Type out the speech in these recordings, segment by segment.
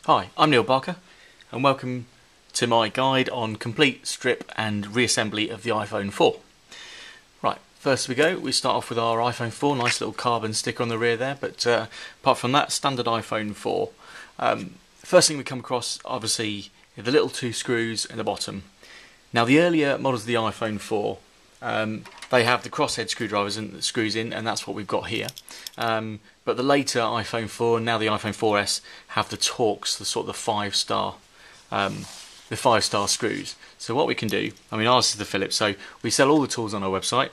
Hi, I'm Neil Barker and welcome to my guide on complete strip and reassembly of the iPhone 4. Right, first we start off with our iPhone 4, nice little carbon sticker on the rear there, but apart from that, standard iPhone 4. First thing we come across, obviously, the little two screws in the bottom. Now the earlier models of the iPhone 4, they have the crosshead screwdrivers and screws in, and that's what we've got here. But the later iPhone 4 and now the iPhone 4S have the Torx, the sort of the five-star screws. So what we can do, I mean, ours is the Phillips, so we sell all the tools on our website.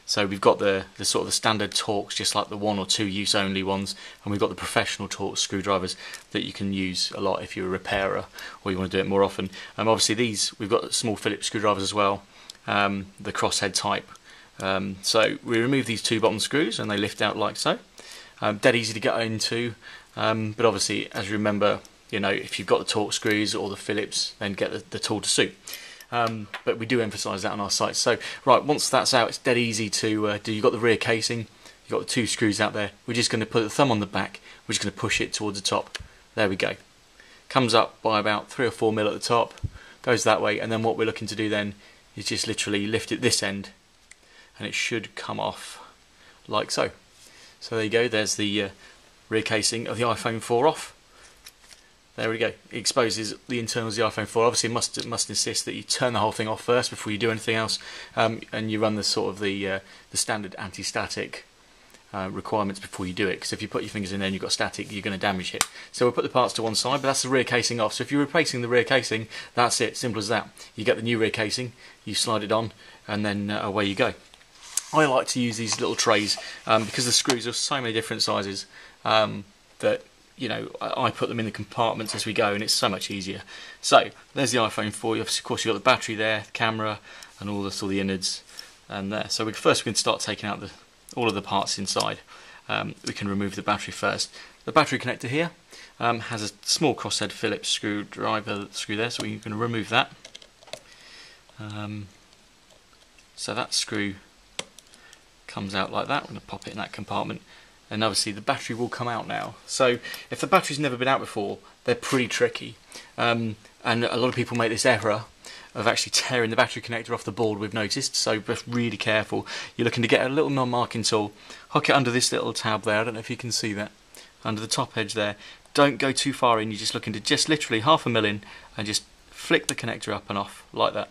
So we've got the sort of the standard Torx, just like the 1 or 2 use only ones, and we've got the professional Torx screwdrivers that you can use a lot if you're a repairer or you want to do it more often. Obviously these, we've got small Phillips screwdrivers as well, the crosshead type. So we remove these two bottom screws and they lift out like so. Dead easy to get into, but obviously, as you remember, you know, if you've got the Torx screws or the Phillips, then get the tool to suit. But we do emphasise that on our site. So right, once that's out, it's dead easy to do. You've got the rear casing, you've got the two screws out there. We're just going to put the thumb on the back. We're just going to push it towards the top. There we go. Comes up by about 3 or 4 mil at the top, goes that way, and then what we're looking to do then is just literally lift it this end, and it should come off like so. So there you go, there's the rear casing of the iPhone 4 off. There we go, it exposes the internals of the iPhone 4. Obviously it must insist that you turn the whole thing off first before you do anything else, and you run the sort of the standard anti-static requirements before you do it, because if you put your fingers in there and you've got static, you're going to damage it. So we'll put the parts to one side, but that's the rear casing off. So if you're replacing the rear casing, that's it, simple as that. You get the new rear casing, you slide it on, and then away you go. I like to use these little trays because the screws are so many different sizes that, you know, I put them in the compartments as we go, and it's so much easier. So there's the iPhone 4. Of course, you've got the battery there, the camera, and all the innards and there. So first we can start taking out all of the parts inside. We can remove the battery first. The battery connector here has a small crosshead Phillips screw there, so we can remove that. So that screw comes out like that. We're going to pop it in that compartment, and obviously the battery will come out now. So if the battery's never been out before, they're pretty tricky, and a lot of people make this error of actually tearing the battery connector off the board, we've noticed. So just really careful. You're looking to get a little non-marking tool, hook it under this little tab there. I don't know if you can see that, under the top edge there. Don't go too far in, you're just looking to just literally 1/2 mm in, and just flick the connector up and off like that.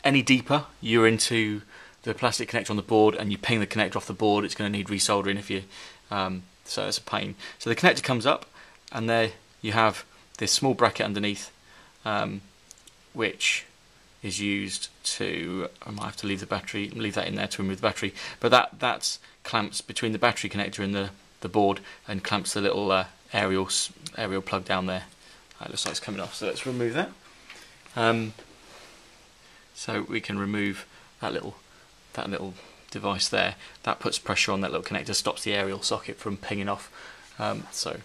Any deeper, you're into the plastic connector on the board and you ping the connector off the board, it's going to need resoldering if you so it's a pain. So the connector comes up, and there you have this small bracket underneath, which is used to, I might have to leave that in there to remove the battery, but that's clamps between the battery connector and the board, and clamps the little aerial plug down there. It looks like it's coming off, so let's remove that. So we can remove that little device there. That puts pressure on that little connector, stops the aerial socket from pinging off. So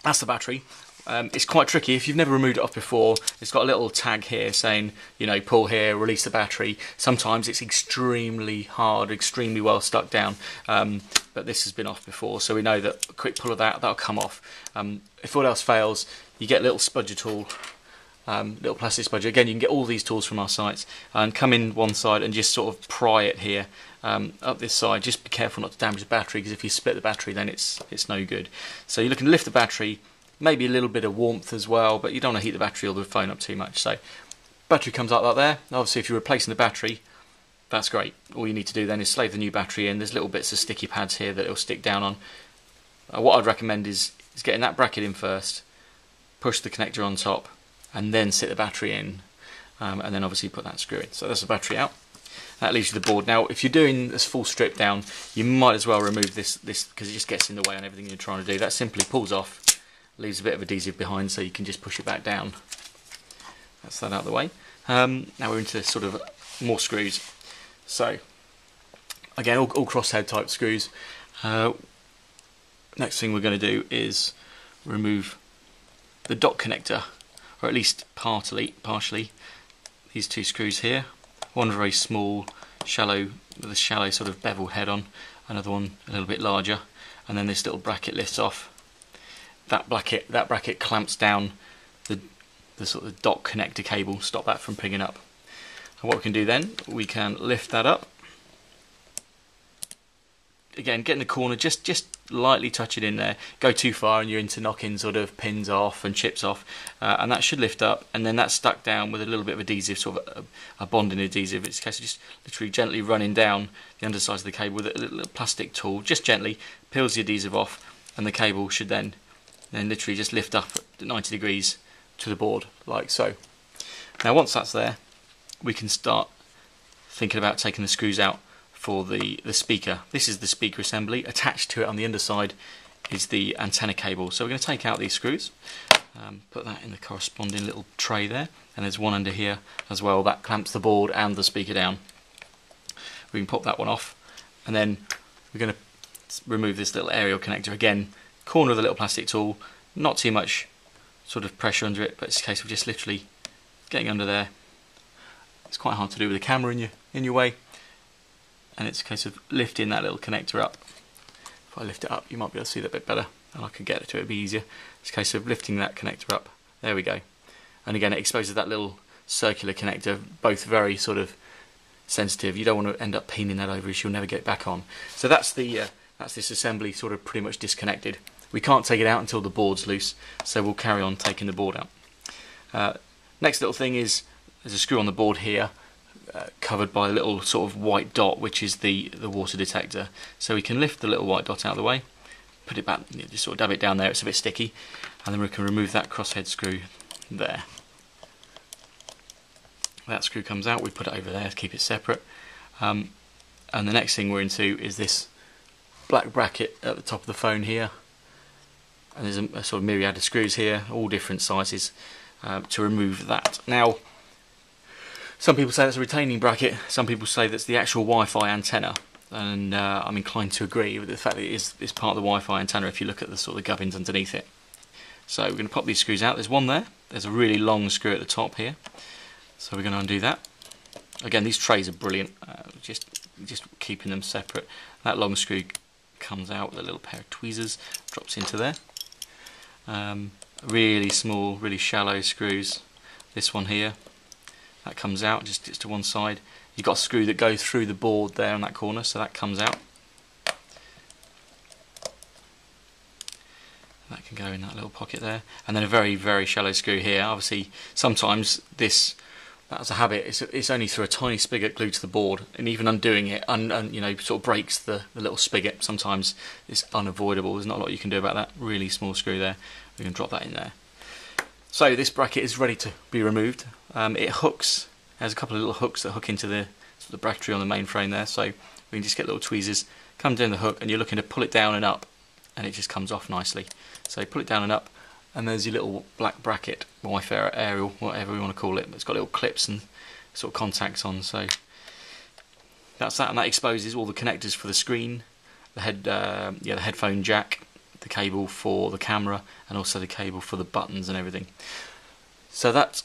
that's the battery. It's quite tricky if you've never removed it off before. It's got a little tag here saying, you know, pull here, release the battery. Sometimes it's extremely hard, extremely well stuck down, but this has been off before, so we know that a quick pull of that'll come off. If all else fails, you get a little spudger tool. Little plastic spudger. Again, you can get all these tools from our sites, and come in one side and just sort of pry it here up this side. Just be careful not to damage the battery, because if you split the battery, then it's no good. So you're looking to lift the battery, maybe a little bit of warmth as well, but you don't want to heat the battery or the phone up too much. So battery comes out like there. Obviously, if you're replacing the battery, that's great. All you need to do then is slave the new battery in. There's little bits of sticky pads here that it'll stick down on. What I'd recommend is getting that bracket in first, push the connector on top, and then sit the battery in, and then obviously put that screw in. So that's the battery out. That leaves you the board. Now, if you're doing this full strip down, you might as well remove this because it just gets in the way on everything you're trying to do. That simply pulls off, leaves a bit of adhesive behind, so you can just push it back down. That's that out of the way. Now we're into sort of more screws. So again, all crosshead type screws. Next thing we're going to do is remove the dot connector, or at least partially, these two screws here. One very small, shallow, with a shallow sort of bevel head on, another one a little bit larger, and then this little bracket lifts off. that bracket clamps down the sort of dock connector cable, stop that from picking up. And what we can do then, we can lift that up. Again, get in the corner, just lightly touch it in there. Go too far and you're into knocking sort of pins off and chips off, and that should lift up, and then that's stuck down with a little bit of adhesive, sort of a bonding adhesive. It's a case of just literally gently running down the underside of the cable with a little plastic tool, just gently peels the adhesive off, and the cable should then literally just lift up at 90 degrees to the board, like so. Now once that's there, we can start thinking about taking the screws out for the speaker. This is the speaker assembly. Attached to it on the underside is the antenna cable. So we're going to take out these screws, put that in the corresponding little tray there, and there's one under here as well that clamps the board and the speaker down. We can pop that one off, and then we're going to remove this little aerial connector. Again, corner of the little plastic tool, not too much sort of pressure under it, but it's a case of just literally getting under there. It's quite hard to do with the camera in your way, and it's a case of lifting that little connector up. If I lift it up, you might be able to see that a bit better, and I can get to it a bit easier. It's a case of lifting that connector up. There we go. And again, it exposes that little circular connector, both very sort of sensitive. You don't want to end up peening that over, as you'll never get it back on. So that's this assembly sort of pretty much disconnected. We can't take it out until the board's loose, so we'll carry on taking the board out. Next little thing is there's a screw on the board here, covered by a little sort of white dot, which is the water detector. So we can lift the little white dot out of the way, put it back, just sort of dab it down there. It's a bit sticky, and then we can remove that crosshead screw there. That screw comes out, we put it over there to keep it separate. And the next thing we're into is this black bracket at the top of the phone here, and there's a sort of myriad of screws here, all different sizes, to remove that. Now, some people say that's a retaining bracket, some people say that's the actual Wi-Fi antenna, and I'm inclined to agree with the fact that it's part of the Wi-Fi antenna if you look at the sort of gubbins underneath it. So we're going to pop these screws out. There's one there, there's a really long screw at the top here, so we're going to undo that. Again, these trays are brilliant, just keeping them separate. That long screw comes out with a little pair of tweezers, drops into there. Really small, really shallow screws. This one here, that comes out just to one side. You've got a screw that goes through the board there in that corner, so that comes out. That can go in that little pocket there. And then a very, very shallow screw here. Obviously, sometimes this, that's a habit, it's only through a tiny spigot glued to the board, and even undoing it you know, sort of breaks the little spigot. Sometimes it's unavoidable. There's not a lot you can do about that. Really small screw there. We can drop that in there. So this bracket is ready to be removed. It hooks, has a couple of little hooks that hook into the bracketry on the main frame there, so we can just get little tweezers, come down the hook, and you're looking to pull it down and up, and it just comes off nicely. So pull it down and up, and there's your little black bracket, Wi-Fi aerial, whatever you want to call it. It's got little clips and sort of contacts on, so that's that, and that exposes all the connectors for the screen, the headphone jack, the cable for the camera, and also the cable for the buttons and everything. So that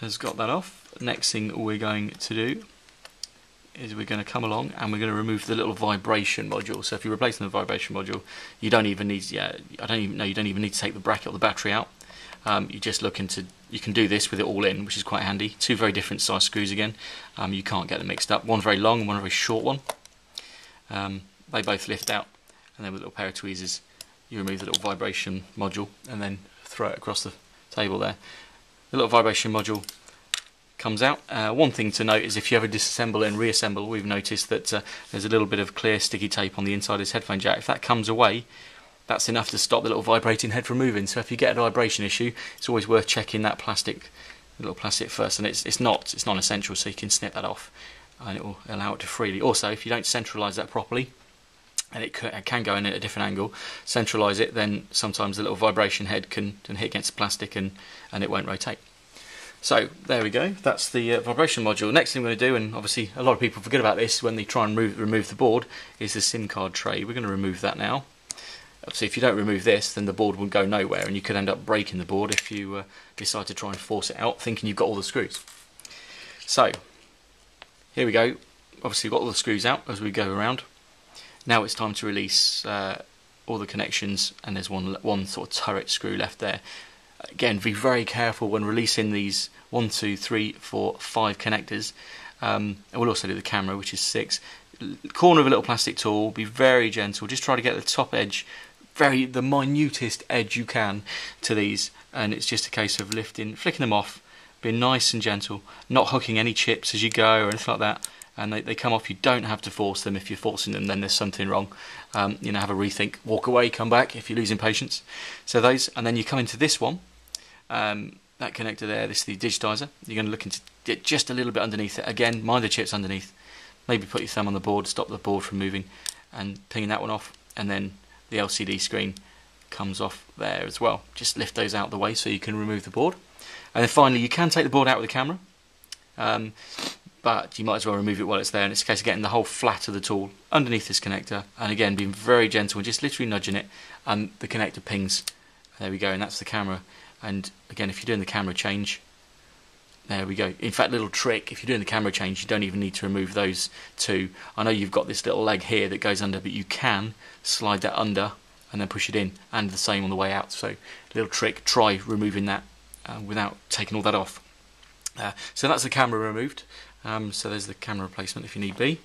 has got that off. Next thing we're going to do is we're going to come along and we're going to remove the little vibration module. So if you're replacing the vibration module, you don't even need, you don't even need to take the bracket or the battery out. You're just looking to, you can do this with it all in, which is quite handy. Two very different size screws again. You can't get them mixed up. One very long and one very short one. They both lift out, and then with a little pair of tweezers you remove the little vibration module and then throw it across the table there. The little vibration module comes out. One thing to note is if you ever disassemble and reassemble, we've noticed that there's a little bit of clear sticky tape on the inside of this headphone jack. If that comes away, that's enough to stop the little vibrating head from moving. So if you get a vibration issue, it's always worth checking that little plastic first. And it's non-essential, so you can snip that off and it will allow it to freely. Also, if you don't centralise that properly, and it can go in at a different angle, centralise it, then sometimes the little vibration head can hit against the plastic and it won't rotate. So there we go, that's the vibration module. Next thing we're going to do, and obviously a lot of people forget about this when they try and remove the board, is the SIM card tray. We're going to remove that now. Obviously if you don't remove this, then the board will go nowhere and you could end up breaking the board if you decide to try and force it out thinking you've got all the screws. So here we go, obviously we've got all the screws out as we go around. Now it's time to release all all the connections, and there's one sort of turret screw left there. Again, be very careful when releasing these 1, 2, 3, 4, 5 connectors. And we'll also do the camera, which is 6. Corner of a little plastic tool, be very gentle, just try to get the top edge, the minutest edge you can to these, and it's just a case of flicking them off, being nice and gentle, not hooking any chips as you go or anything like that, and they come off. You don't have to force them. If you're forcing them, then there's something wrong. Have a rethink, walk away, come back if you're losing patience. So those, and then you come into this one, that connector there, this is the digitizer. You're going to look into it just a little bit underneath it. Again, mind the chips underneath. Maybe put your thumb on the board, stop the board from moving, and pinging that one off, and then the LCD screen comes off there as well. Just lift those out of the way so you can remove the board. And then finally, you can take the board out with the camera, but you might as well remove it while it's there, and it's a case of getting the whole flat of the tool underneath this connector, and again being very gentle and just literally nudging it, and the connector pings. There we go, and that's the camera. And again, if you're doing the camera change, there we go. In fact, little trick, if you're doing the camera change, you don't even need to remove those two. I know you've got this little leg here that goes under, but you can slide that under and then push it in, and the same on the way out. So little trick, try removing that without taking all that off. So that's the camera removed. So there's the camera replacement if you need be.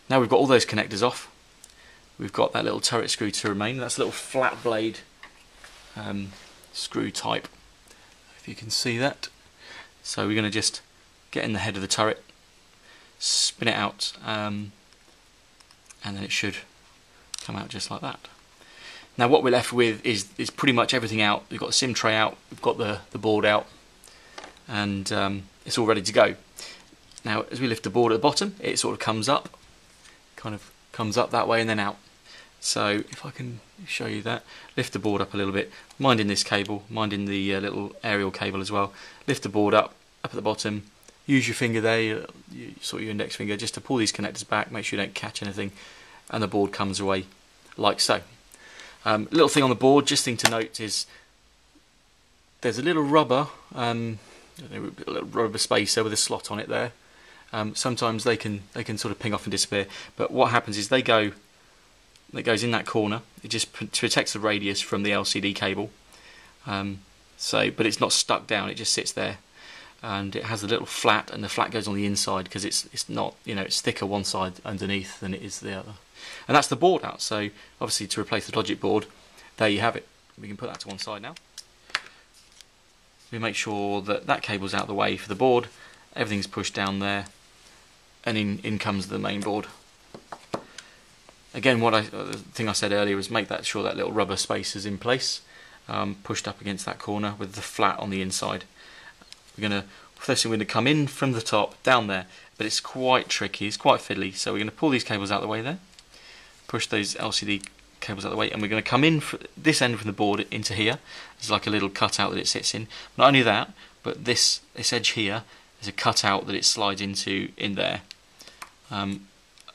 Now we've got all those connectors off. We've got that little turret screw to remain. That's a little flat blade screw type, if you can see that. So we're going to just get in the head of the turret, spin it out, and then it should come out just like that. Now what we're left with is pretty much everything out. We've got the SIM tray out, we've got the board out, and it's all ready to go. Now as we lift the board at the bottom, it sort of comes up that way and then out. So if I can show you that, lift the board up a little bit, minding this cable, minding the little aerial cable as well. Lift the board up at the bottom, use your finger there, sort of your index finger, just to pull these connectors back, make sure you don't catch anything, and the board comes away like so. Little thing on the board, just thing to note is there's a little rubber, a little rubber spacer with a slot on it there. Sometimes they can sort of ping off and disappear, but what happens is it goes in that corner. It just protects the radius from the LCD cable. But it's not stuck down. It just sits there, and it has a little flat, and the flat goes on the inside because it's not, it's thicker one side underneath than it is the other. And that's the board out. So obviously to replace the logic board, there you have it. We can put that to one side now. We make sure that cable's out of the way for the board. Everything's pushed down there, and in comes the main board. Again, the thing I said earlier was make sure that little rubber space is in place, pushed up against that corner with the flat on the inside. First thing we're going to come in from the top, down there, but it's quite tricky, it's quite fiddly, so we're going to pull these cables out of the way there, push those LCD cables out of the way, and we're going to come in this end from the board into here. There's like a little cutout that it sits in. Not only that, but this edge here is a cutout that it slides into in there. And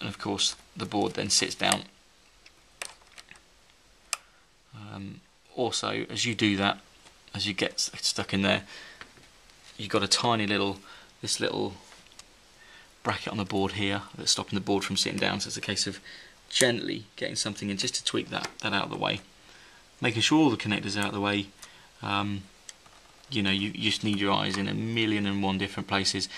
of course the board then sits down. Also, as you do that, as you get stuck in there, you've got a tiny this little bracket on the board here that's stopping the board from sitting down, so it's a case of gently getting something in just to tweak that out of the way, making sure all the connectors are out of the way. You just need your eyes in 1,000,001 different places.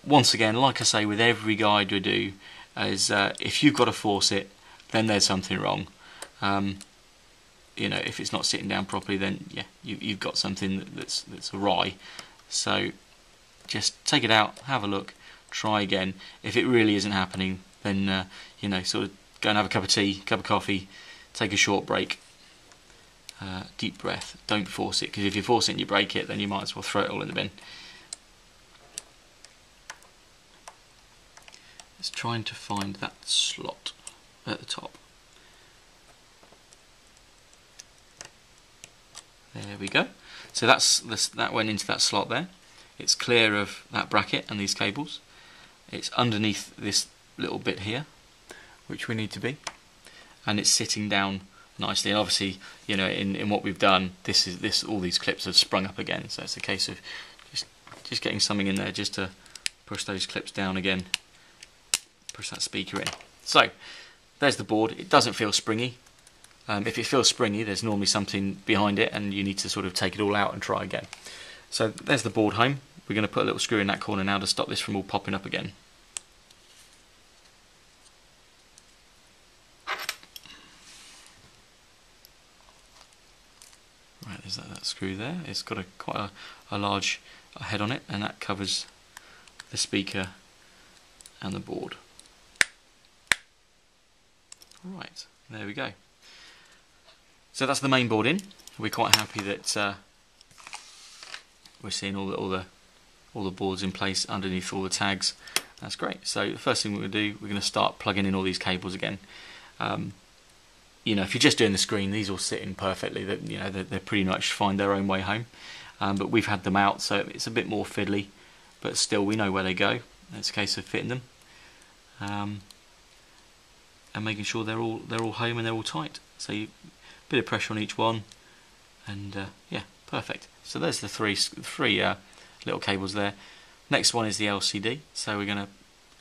Once again, like I say with every guide we do, is if you've got to force it, then there's something wrong. If it's not sitting down properly, then yeah, you've got something that's awry. So just take it out, have a look, try again. If it really isn't happening, then sort of go and have a cup of tea, cup of coffee, take a short break, deep breath. Don't force it, because if you force it and you break it, then you might as well throw it all in the bin. It's trying to find that slot at the top. There we go. So that went into that slot there. It's clear of that bracket and these cables. It's underneath this little bit here, which we need to be, and it's sitting down nicely. And obviously, in what we've done, all these clips have sprung up again. So it's a case of just getting something in there just to push those clips down again. Push that speaker in. So there's the board. It doesn't feel springy. If it feels springy, there's normally something behind it, and you need to sort of take it all out and try again. So there's the board home. We're going to put a little screw in that corner now to stop this from all popping up again. Right, there's that screw there. It's got quite a large head on it, and that covers the speaker and the board. Right, there we go. So that's the main board in. We're quite happy that we're seeing all the boards in place underneath all the tags. That's great. So the first thing we're going to do, we're going to start plugging in all these cables again. You know, if you're just doing the screen, these all sit in perfectly. You know, they pretty much find their own way home. But we've had them out, so it's a bit more fiddly. But still, we know where they go. It's a case of fitting them and making sure they're all home and they're all tight. So a bit of pressure on each one, and yeah, perfect. So there's the three little cables there. Next one is the LCD. So we're going to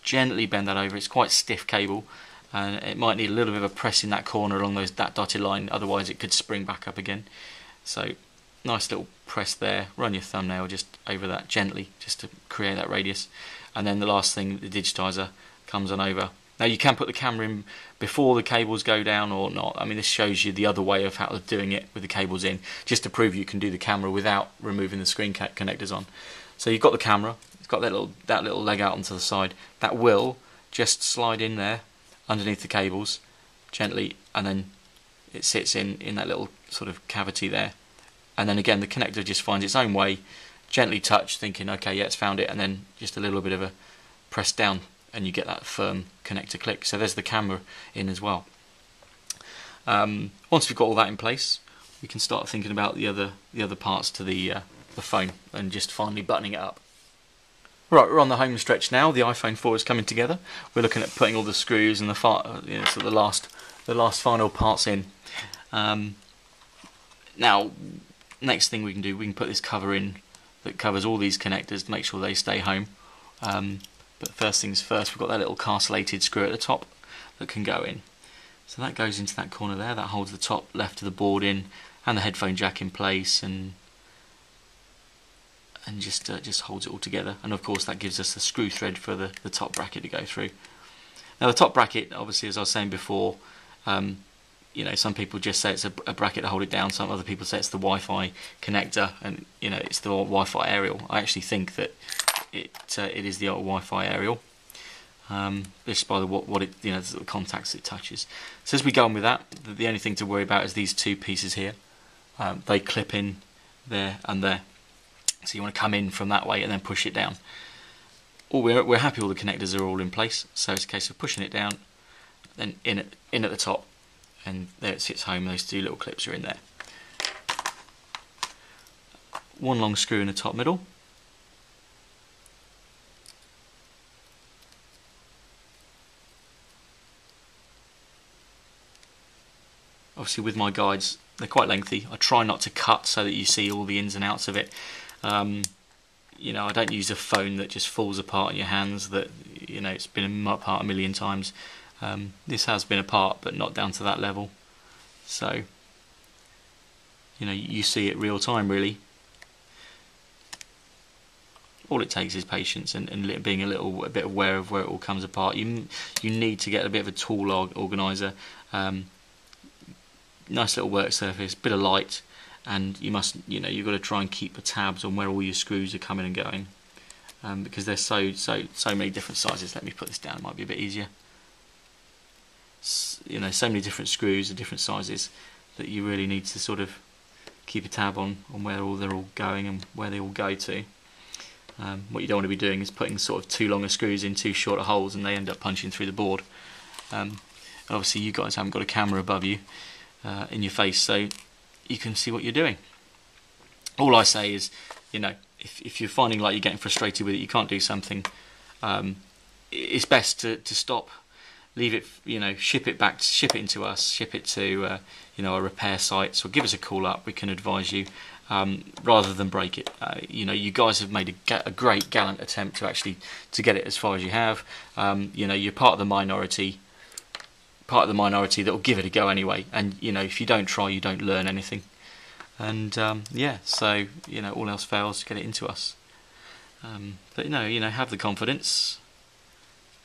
gently bend that over. It's quite stiff cable, and it might need a little bit of a press in that corner along that dotted line, otherwise it could spring back up again. So nice little press there. Run your thumbnail just over that gently, just to create that radius. And then the last thing, the digitizer comes on over. Now you can put the camera in before the cables go down or not. I mean, this shows you the other way of how of doing it with the cables in, just to prove you can do the camera without removing the screen connectors on. So you've got the camera, it's got that little leg out onto the side. That will just slide in there underneath the cables gently, and then it sits in that little sort of cavity there. And then again, the connector just finds its own way, gently touch, thinking, okay, yeah, it's found it, and then just a little bit of a press down, and you get that firm connector click. So there's the camera in as well. Once we've got all that in place, we can start thinking about the other parts to the phone and just finally buttoning it up. Right, we're on the home stretch now. The iPhone 4 is coming together. We're looking at putting all the screws and the last final parts in. Now, next thing we can do, we can put this cover in that covers all these connectors to make sure they stay home. But first things first, we've got that little castellated screw at the top that can go in. So that goes into that corner there. That holds the top left of the board in and the headphone jack in place, and just holds it all together. And of course, that gives us the screw thread for the top bracket to go through. Now, the top bracket, obviously, as I was saying before, you know, some people just say it's a bracket to hold it down. Some other people say it's the Wi-Fi connector, and you know, it's the Wi-Fi aerial. I actually think that it is the old Wi-Fi aerial, just by the contacts it touches. So as we go on with that, the only thing to worry about is these two pieces here. They clip in there and there, so you want to come in from that way and then push it down. We're happy all the connectors are all in place, so it's a case of pushing it down, then in at the top, and there it sits home. Those two little clips are in there. One long screw in the top middle. Obviously, with my guides, they're quite lengthy. I try not to cut so that you see all the ins and outs of it. You know, I don't use a phone that just falls apart in your hands, that, you know, it's been apart a million times. This has been apart, but not down to that level. So, you know, you see it real time, really. All it takes is patience and being a bit aware of where it all comes apart. You need to get a bit of a tool organiser. Nice little work surface, bit of light, and you've got to try and keep the tabs on where all your screws are coming and going, because there's so many different sizes. Let me put this down; it might be a bit easier. You know, so many different screws of different sizes that you really need to sort of keep a tab on where they're all going and where they all go to. What you don't want to be doing is putting sort of too long of screws in too short of holes, and they end up punching through the board. Obviously, you guys haven't got a camera above you in your face, so you can see what you're doing. All I say is, you know, if you're finding like you're getting frustrated with it, you can't do something, it's best to stop, leave it, you know, ship it into us, ship it to you know, a repair site, or give us a call up. We can advise you, rather than break it. You know, you guys have made a great gallant attempt to get it as far as you have. You know, you're part of the minority. part of the minority that will give it a go anyway. And you know, if you don't try, you don't learn anything. And yeah, so you know, all else fails, get it into us. But you know, have the confidence.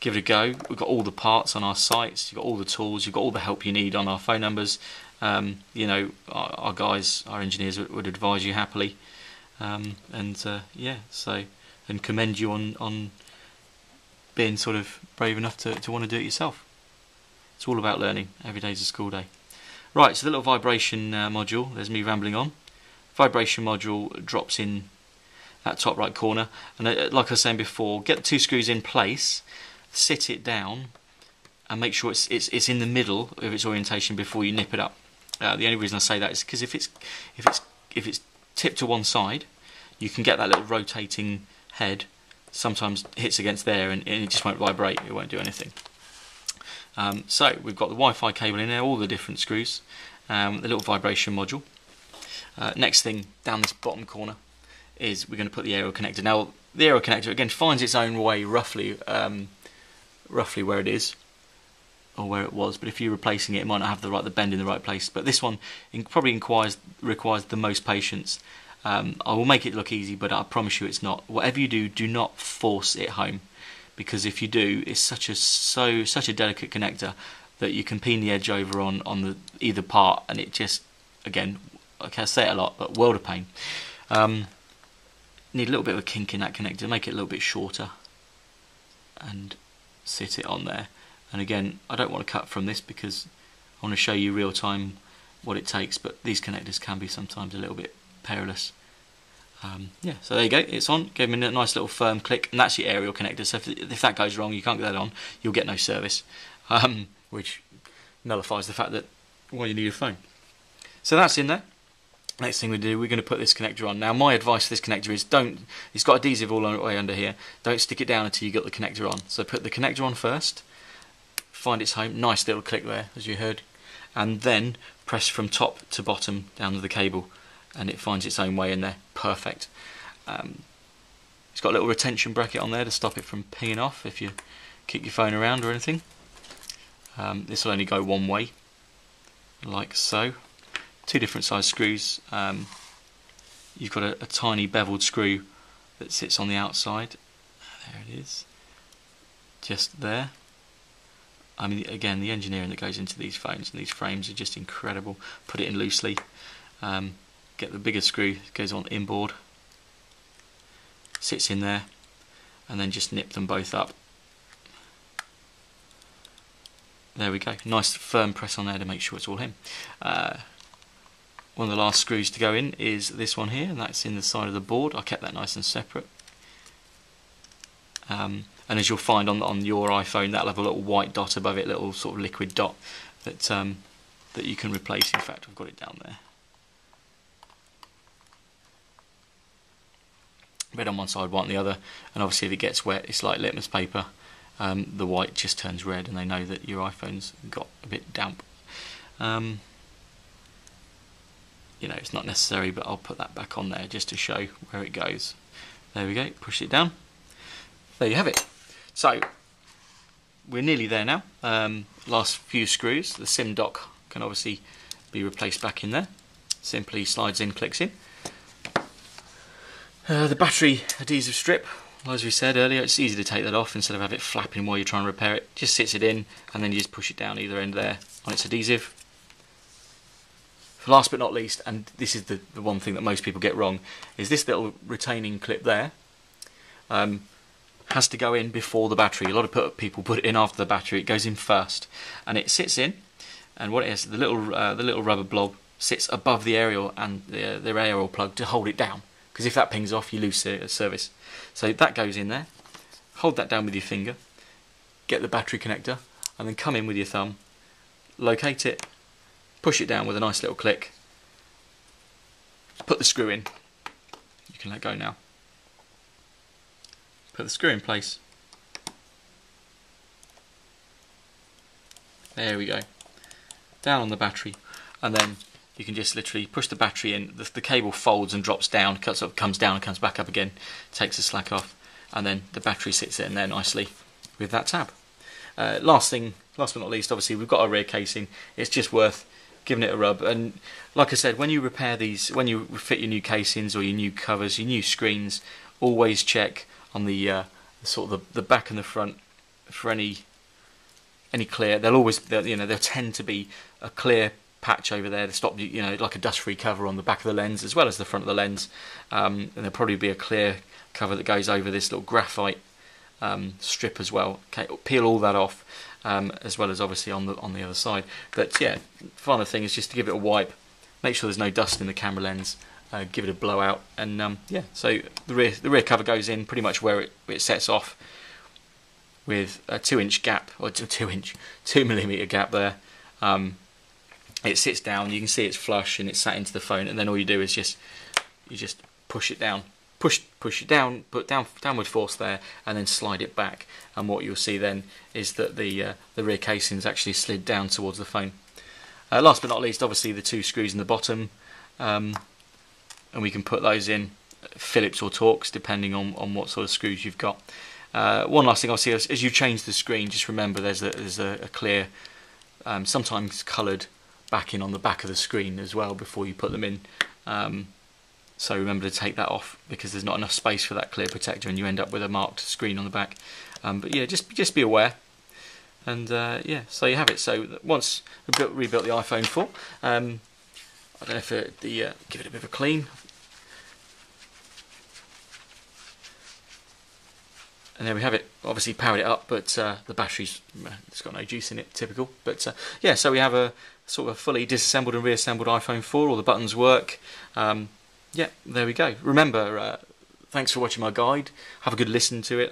Give it a go. We've got all the parts on our sites. You've got all the tools. You've got all the help you need on our phone numbers. You know, our guys, our engineers would advise you happily. Yeah, so and commend you on being sort of brave enough to want to do it yourself. It's all about learning. Every day's a school day. Right, so the little vibration module. There's me rambling on. Vibration module drops in that top right corner, and like I was saying before, get the 2 screws in place. Sit it down and make sure it's in the middle of its orientation before you nip it up. The only reason I say that is because if it's tipped to one side, you can get that little rotating head sometimes hits against there and it just won't vibrate. It won't do anything. So we've got the Wi-Fi cable in there, all the different screws, the little vibration module. Next thing down this bottom corner is we're going to put the aerial connector. Now the aerial connector again finds its own way roughly where it is or where it was, but if you're replacing it, it might not have the bend in the right place. But this one probably requires the most patience. I will make it look easy, but I promise you it's not. Whatever you do not force it home, because if you do, it's such a delicate connector that you can peen the edge over on either part, and it just, again, I say it a lot, but world of pain. Need a little bit of a kink in that connector, make it a little bit shorter, and sit it on there. And again, I don't want to cut from this because I want to show you real time what it takes, but these connectors can be sometimes a little bit perilous. Yeah, so there you go, it's on. Give me a nice little firm click, and that's your aerial connector. So if that goes wrong, you can't get that on, you'll get no service, which nullifies the fact that you need a phone. So that's in there. Next thing we do, we're going to put this connector on. Now my advice for this connector is it's got adhesive all the way under here, don't stick it down until you get the connector on. So put the connector on first, find its home, nice little click there as you heard, and then press from top to bottom down to the cable and it finds its own way in there, perfect. It's got a little retention bracket on there to stop it from pinging off if you kick your phone around or anything. This will only go one way, like so. 2 different size screws. You've got a tiny beveled screw that sits on the outside. There it is, just there. I mean, again, the engineering that goes into these phones and these frames are just incredible. Put it in loosely, get the bigger screw, goes on inboard, sits in there, and then just nip them both up. There we go, nice firm press on there to make sure it's all in. One of the last screws to go in is this one here, and that's in the side of the board. I kept that nice and separate. And as you'll find on your iPhone, that'll have a little white dot above it, little sort of liquid dot that you can replace. In fact, I've got it down there. Red on one side, white on the other, and obviously if it gets wet, it's like litmus paper. The white just turns red, and they know that your iPhone's got a bit damp. You know, it's not necessary, but I'll put that back on there just to show where it goes. There we go, push it down. There you have it. So, we're nearly there now. Last few screws. The SIM dock can obviously be replaced back in there. Simply slides in, clicks in. The battery adhesive strip, as we said earlier, it's easy to take that off instead of have it flapping while you're trying to repair it. Just sits it in, and then you just push it down either end there on its adhesive. Last but not least, and this is the one thing that most people get wrong, is this little retaining clip there has to go in before the battery. A lot of people put it in after the battery. It goes in first, and it sits in, and what it is, the little rubber blob sits above the aerial and the aerial plug to hold it down, because if that pings off, you lose service. So that goes in there. Hold that down with your finger, get the battery connector, and then come in with your thumb, locate it, push it down with a nice little click, put the screw in. You can let go now. Put the screw in place. There we go. Down on the battery, and then you can just literally push the battery in. The cable folds and drops down, sort of comes down and comes back up again, takes the slack off, and then the battery sits in there nicely with that tab. last but not least, obviously we've got our rear casing. It's just worth giving it a rub. And like I said, when you repair these, when you fit your new casings or your new covers, your new screens, always check on the sort of the back and the front for any clear. They'll tend to be a clear patch over there to stop, like a dust-free cover on the back of the lens as well as the front of the lens, and there'll probably be a clear cover that goes over this little graphite strip as well. Okay, peel all that off, as well as obviously on the other side. But yeah, final thing is just to give it a wipe, make sure there's no dust in the camera lens, give it a blowout, and yeah. So the rear cover goes in pretty much where it sets off, with a 2-inch gap, or 2mm gap there. It sits down. You can see it's flush and it's sat into the phone, and then all you do is just push it down, push it down, put downward force there, and then slide it back. And what you'll see then is that the rear casing's actually slid down towards the phone. Last but not least, obviously the 2 screws in the bottom, and we can put those in Phillips or Torx depending on what sort of screws you've got. One last thing, obviously, as you change the screen, just remember there's a clear, sometimes coloured backing on the back of the screen as well before you put them in. So remember to take that off, because there's not enough space for that clear protector and you end up with a marked screen on the back. But yeah, just be aware. And yeah, so you have it. So once we've rebuilt the iPhone 4, I don't know if give it a bit of a clean. And there we have it. Obviously powered it up, but the battery's it's got no juice in it, typical. But yeah, so we have a sort of a fully disassembled and reassembled iPhone 4. All the buttons work. Yeah, there we go. Remember, thanks for watching my guide. Have a good listen to it.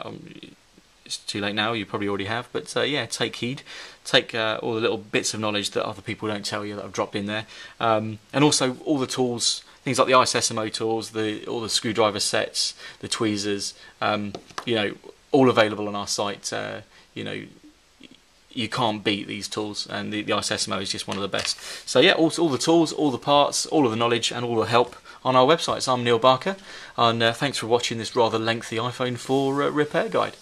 It's too late now, you probably already have. But yeah, take heed. Take all the little bits of knowledge that other people don't tell you that I've dropped in there. And also all the tools, things like the ISSMO tools, all the screwdriver sets, the tweezers, all available on our site. You can't beat these tools, and the ISSMO is just one of the best. So yeah, all the tools, all the parts, all of the knowledge and all the help on our website. So I'm Neil Barker, and thanks for watching this rather lengthy iPhone 4 repair guide.